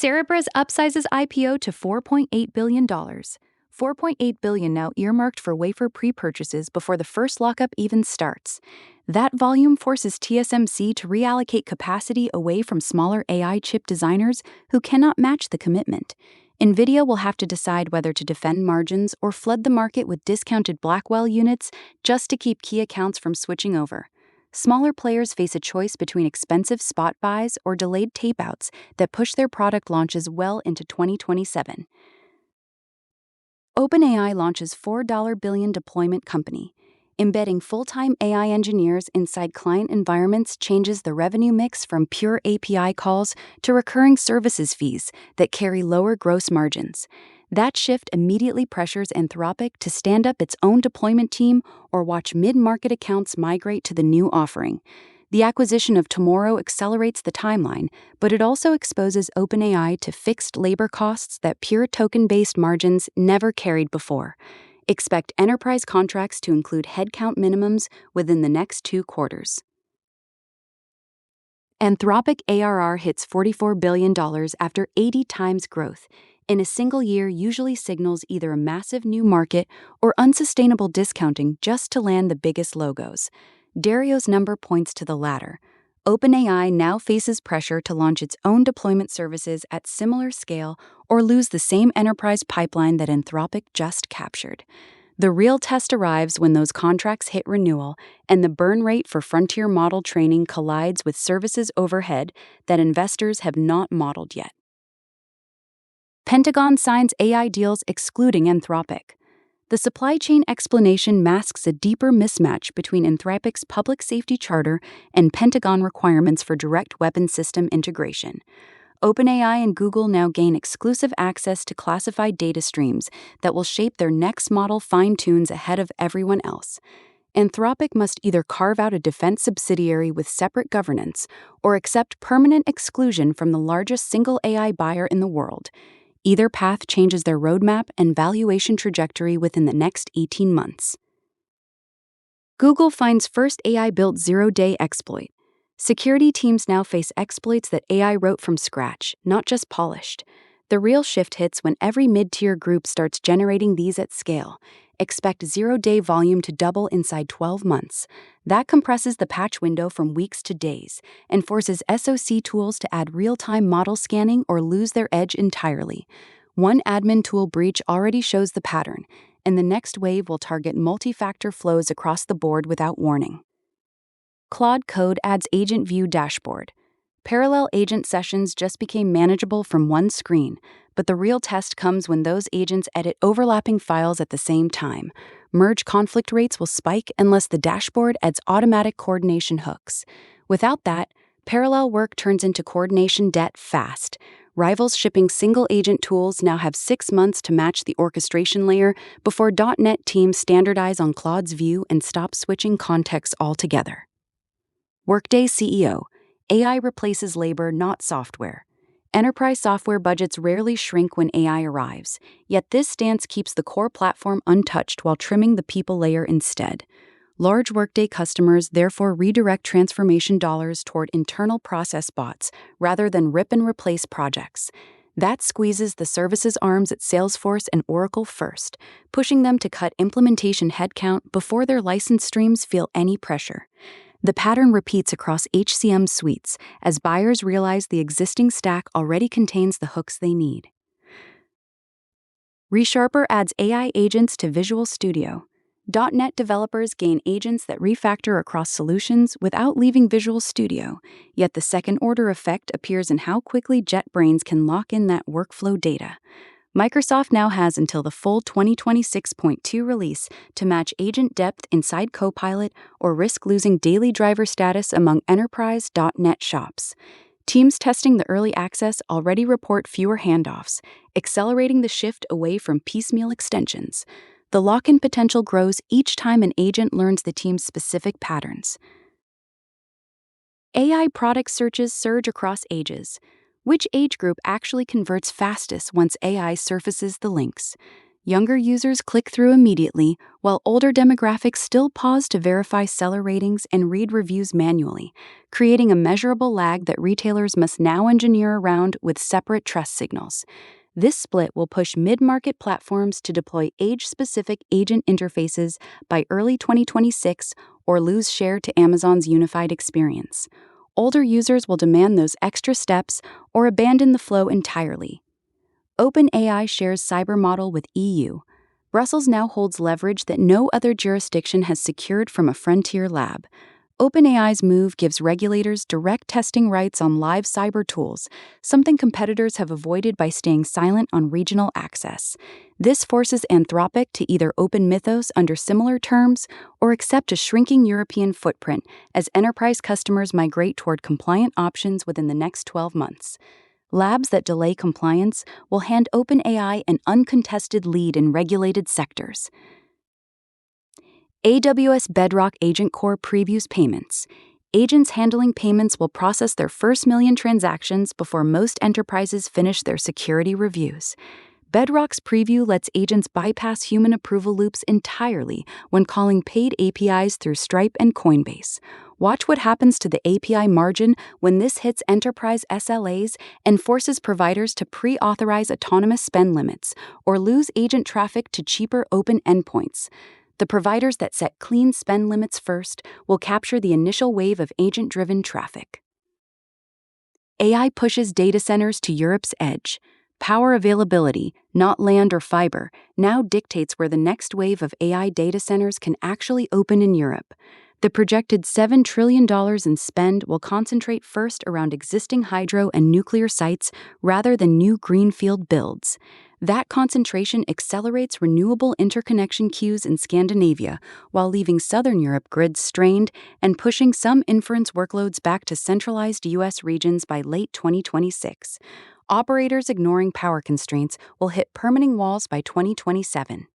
Cerebras upsizes IPO to $4.8 billion. $4.8 billion now earmarked for wafer pre-purchases before the first lockup even starts. That volume forces TSMC to reallocate capacity away from smaller AI chip designers who cannot match the commitment. NVIDIA will have to decide whether to defend margins or flood the market with discounted Blackwell units just to keep key accounts from switching over. Smaller players face a choice between expensive spot buys or delayed tapeouts that push their product launches well into 2027. OpenAI launches $4 billion deployment company. Embedding full-time AI engineers inside client environments changes the revenue mix from pure API calls to recurring services fees that carry lower gross margins. That shift immediately pressures Anthropic to stand up its own deployment team or watch mid-market accounts migrate to the new offering. The acquisition of Tomorrow accelerates the timeline, but it also exposes OpenAI to fixed labor costs that pure token-based margins never carried before. Expect enterprise contracts to include headcount minimums within the next 2 quarters. Anthropic ARR hits $44 billion after 80 times growth. In a single year usually signals either a massive new market or unsustainable discounting just to land the biggest logos. Dario's number points to the latter. OpenAI now faces pressure to launch its own deployment services at similar scale or lose the same enterprise pipeline that Anthropic just captured. The real test arrives when those contracts hit renewal and the burn rate for frontier model training collides with services overhead that investors have not modeled yet. Pentagon signs AI deals excluding Anthropic. The supply chain explanation masks a deeper mismatch between Anthropic's public safety charter and Pentagon requirements for direct weapon system integration. OpenAI and Google now gain exclusive access to classified data streams that will shape their next model fine-tunes ahead of everyone else. Anthropic must either carve out a defense subsidiary with separate governance or accept permanent exclusion from the largest single AI buyer in the world. Either path changes their roadmap and valuation trajectory within the next 18 months. Google finds first AI-built zero-day exploit. Security teams now face exploits that AI wrote from scratch, not just polished. The real shift hits when every mid-tier group starts generating these at scale. Expect zero-day volume to double inside 12 months. That compresses the patch window from weeks to days and forces SOC tools to add real-time model scanning or lose their edge entirely. One admin tool breach already shows the pattern, and the next wave will target multi-factor flows across the board without warning. Claude Code adds Agent View dashboard. Parallel agent sessions just became manageable from one screen, but the real test comes when those agents edit overlapping files at the same time. Merge conflict rates will spike unless the dashboard adds automatic coordination hooks. Without that, parallel work turns into coordination debt fast. Rivals shipping single-agent tools now have 6 months to match the orchestration layer before .NET teams standardize on Claude's view and stop switching contexts altogether. Workday CEO. AI replaces labor, not software. Enterprise software budgets rarely shrink when AI arrives, yet this stance keeps the core platform untouched while trimming the people layer instead. Large Workday customers therefore redirect transformation dollars toward internal process bots rather than rip-and-replace projects. That squeezes the services arms at Salesforce and Oracle first, pushing them to cut implementation headcount before their license streams feel any pressure. The pattern repeats across HCM suites as buyers realize the existing stack already contains the hooks they need. ReSharper adds AI agents to Visual Studio. .NET developers gain agents that refactor across solutions without leaving Visual Studio, yet the second-order effect appears in how quickly JetBrains can lock in that workflow data. Microsoft now has until the full 2026.2 release to match agent depth inside Copilot or risk losing daily driver status among enterprise .NET shops. Teams testing the early access already report fewer handoffs, accelerating the shift away from piecemeal extensions. The lock-in potential grows each time an agent learns the team's specific patterns. AI product searches surge across ages. Which age group actually converts fastest once AI surfaces the links? Younger users click through immediately, while older demographics still pause to verify seller ratings and read reviews manually, creating a measurable lag that retailers must now engineer around with separate trust signals. This split will push mid-market platforms to deploy age-specific agent interfaces by early 2026 or lose share to Amazon's unified experience. Older users will demand those extra steps or abandon the flow entirely. OpenAI shares cyber model with EU. Brussels now holds leverage that no other jurisdiction has secured from a frontier lab. OpenAI's move gives regulators direct testing rights on live cyber tools, something competitors have avoided by staying silent on regional access. This forces Anthropic to either open Mythos under similar terms or accept a shrinking European footprint as enterprise customers migrate toward compliant options within the next 12 months. Labs that delay compliance will hand OpenAI an uncontested lead in regulated sectors. AWS Bedrock Agent Core previews payments. Agents handling payments will process their first million transactions before most enterprises finish their security reviews. Bedrock's preview lets agents bypass human approval loops entirely when calling paid APIs through Stripe and Coinbase. Watch what happens to the API margin when this hits enterprise SLAs and forces providers to pre-authorize autonomous spend limits or lose agent traffic to cheaper open endpoints. The providers that set clean spend limits first will capture the initial wave of agent-driven traffic. AI pushes data centers to Europe's edge. Power availability, not land or fiber, now dictates where the next wave of AI data centers can actually open in Europe. The projected $7 trillion in spend will concentrate first around existing hydro and nuclear sites rather than new greenfield builds. That concentration accelerates renewable interconnection queues in Scandinavia while leaving Southern Europe grids strained and pushing some inference workloads back to centralized U.S. regions by late 2026. Operators ignoring power constraints will hit permitting walls by 2027.